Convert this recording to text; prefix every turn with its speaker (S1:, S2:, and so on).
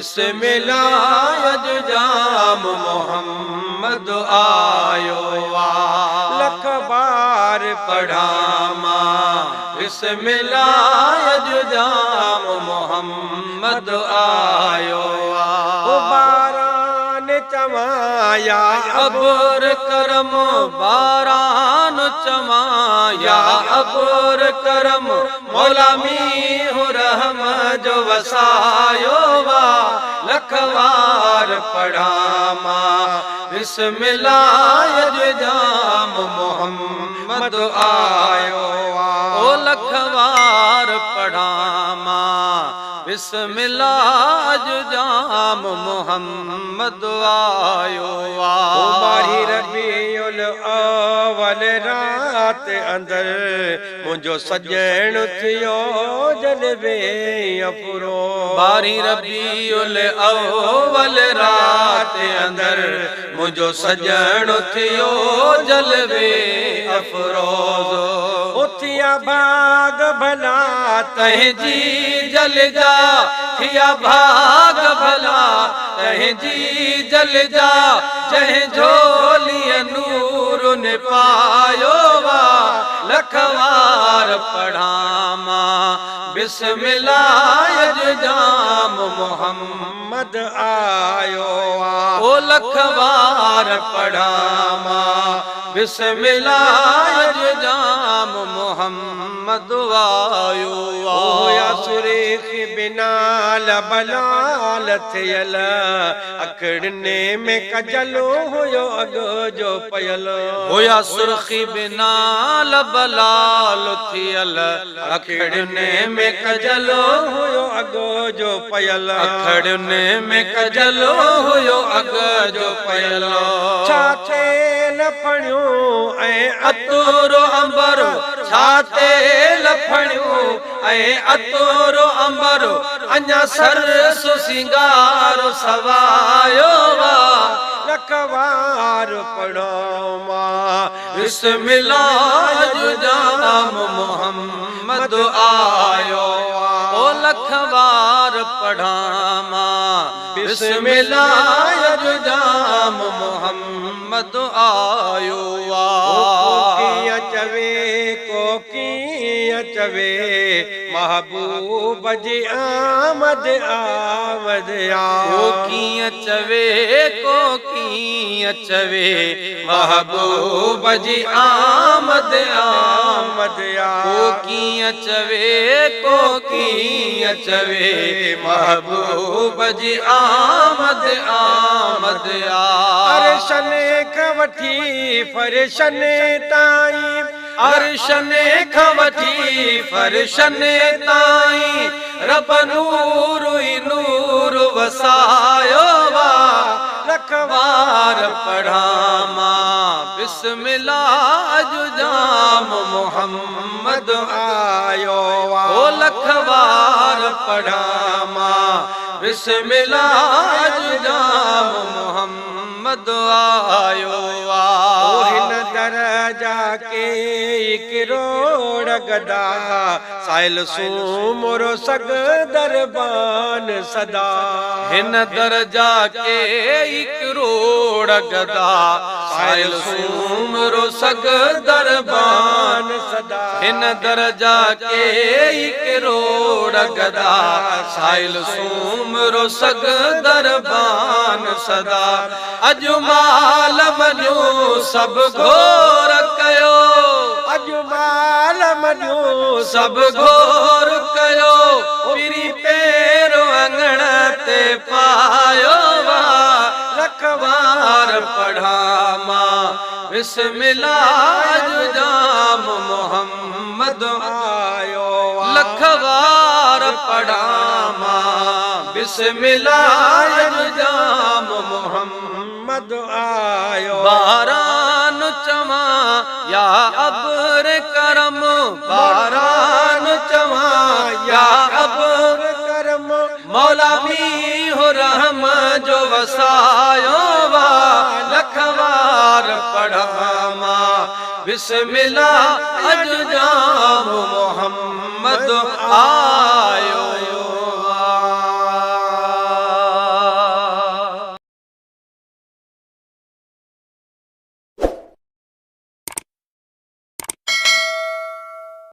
S1: बिस्मिल्लाह जाम मोहम्मद आयो लख बार पढ़ा मां बिस्मिल्लाह जाम मोहम्मद आयो बारान चमाया अबुर करम बारान चमाया अबुर करम मौला मीहु रहम जो वसायो वा लखवार पढ़ा मां बिस्मिल्लाह जाम मोहम्मद आयो ओ लखवार पढ़ा मां बिस्मिल्लाह जाम मोहम्मद आयो माही रबीउल अव्वल रात अंदर मुझो सजण थियो जलवे अपुरो बारी रबीउल अव्वल रात अंदर मुझो सजण थियो जलवे अफरोज उथिया भाग भला तहजी जल जा थिया भाग भला तहजी जल जा जह झोली नूर ने पायो वा लखवार पढ़ा मां बिस्मिल्लाह जाम मोहम्मद आयो ओ लखवार पढ़ा मां बिस्मिल्लाह जाम मोहम्मद आयो या सुरेख बिनाल बलाल थियल अखड़ने में कजलो होयो अगो जो पयल होया सुरखी बिनाल बलाल थियल अखड़ने में कजलो होयो अगो जो पयल अखड़ने में कजलो होयो अगो जो पयल छाते लफणियो ऐ अतुरो अंबरो छाते लफणियो ऐ अतुरो अंबरो अञा सरस सिंगारो सवायो वा लखवार पढ़ो मां बिस्मिल्लाह जाम मोहम्मद आयो ओ लखवार पढ़ा मां बिस्मिल्लाह जाम मोहम्मद आयो कोकिया चवे महबूब जी आमद आमद कोकिया चवे महबूब जी आमद आमद कोकिया चवे महबूब जी आमद आमद अरशने खवठी फरशने ताई अरशने खवठी फरशने ताई रब नूर ही नूर वसायो वा लखवार पढ़ा मां बिस्मिल्लाह जाम मोहम्मद आयो ओ लखवार पढ़ा मां बिस्मिल्लाह जाम मोहम्मद आयो हिन दरजा के किरोड़ गदा साइल सूमरो सग दरबान सदा हिन दरजा के किरोड़ गदा साइल सूमरो सग दरबान सदा हिन दरजा के किरोड़ गदा साइल सूमरो सग दरबान सदा अजमाल मजो सब घोर कयो अजमाल मजो सब घोर कयो पिरी पेरो अंगण ते पायो वा लखवार पढ़ा मां बिस्मिल्लाह जाम मोहम्मद आयो लखवार पढ़ा मां बिस्मिल्लाह जाम मोहम्मद आयो बारान चमा या अबर करम बारान चमा या अबर करम मौला मीहु रहम जो वसायो वा लखवार पढ़ा मां बिस्मिल्लाह जाम मोहम्मद आ